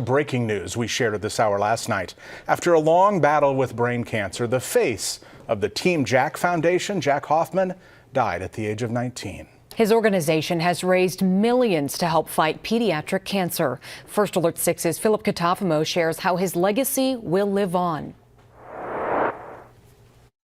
Breaking news we shared at this hour last night. After a long battle with brain cancer, the face of the Team Jack Foundation, Jack Hoffman, died at the age of 19. His organization has raised millions to help fight pediatric cancer. First Alert 6's Philip Katafamo shares how his legacy will live on.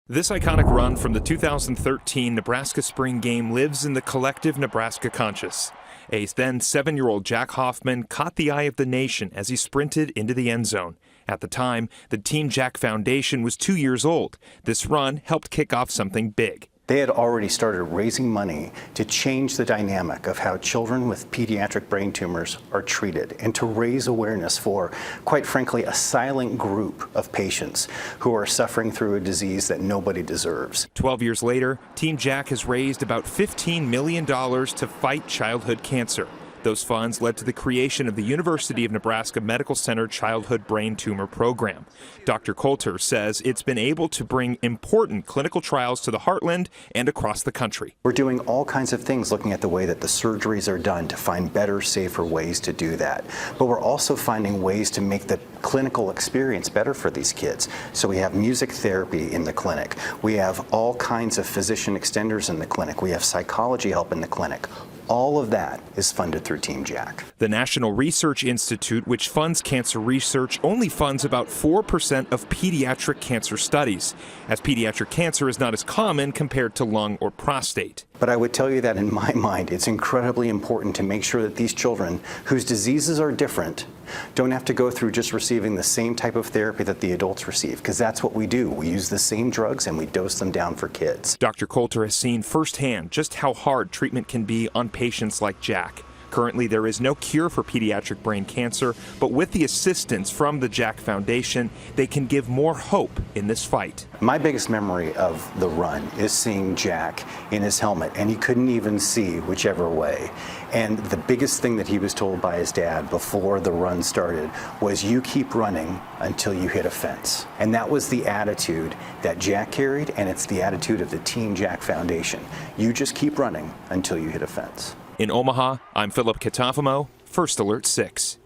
This iconic run from the 2013 Nebraska Spring Game lives in the collective Nebraska conscious. A then 7-year-old Jack Hoffman caught the eye of the nation as he sprinted into the end zone. At the time, the Team Jack Foundation was 2 years old. This run helped kick off something big. They had already started raising money to change the dynamic of how children with pediatric brain tumors are treated and to raise awareness for, quite frankly, a silent group of patients who are suffering through a disease that nobody deserves. 12 years later, Team Jack has raised about $15 million to fight childhood cancer. Those funds led to the creation of the University of Nebraska Medical Center Childhood Brain Tumor Program. Dr. Coulter says it's been able to bring important clinical trials to the heartland and across the country. We're doing all kinds of things looking at the way that the surgeries are done to find better, safer ways to do that. But we're also finding ways to make the clinical experience better for these kids. So we have music therapy in the clinic. We have all kinds of physician extenders in the clinic. We have psychology help in the clinic. All of that is funded through Team Jack. The National Research Institute, which funds cancer research, only funds about 4% of pediatric cancer studies, as pediatric cancer is not as common compared to lung or prostate. But I would tell you that in my mind, it's incredibly important to make sure that these children, whose diseases are different, don't have to go through just receiving the same type of therapy that the adults receive, because that's what we do. We use the same drugs and we dose them down for kids. Dr. Coulter has seen firsthand just how hard treatment can be on patients like Jack. Currently, there is no cure for pediatric brain cancer, but with the assistance from the Jack Foundation, they can give more hope in this fight. My biggest memory of the run is seeing Jack in his helmet, and he couldn't even see whichever way. And the biggest thing that he was told by his dad before the run started was, you keep running until you hit a fence. And that was the attitude that Jack carried, and it's the attitude of the Team Jack Foundation. You just keep running until you hit a fence. In Omaha, I'm Philip Katafamo, First Alert 6.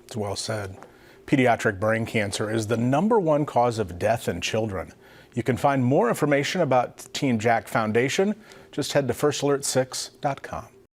It's well said. Pediatric brain cancer is the #1 cause of death in children. You can find more information about Team Jack Foundation. Just head to firstalerts6.com.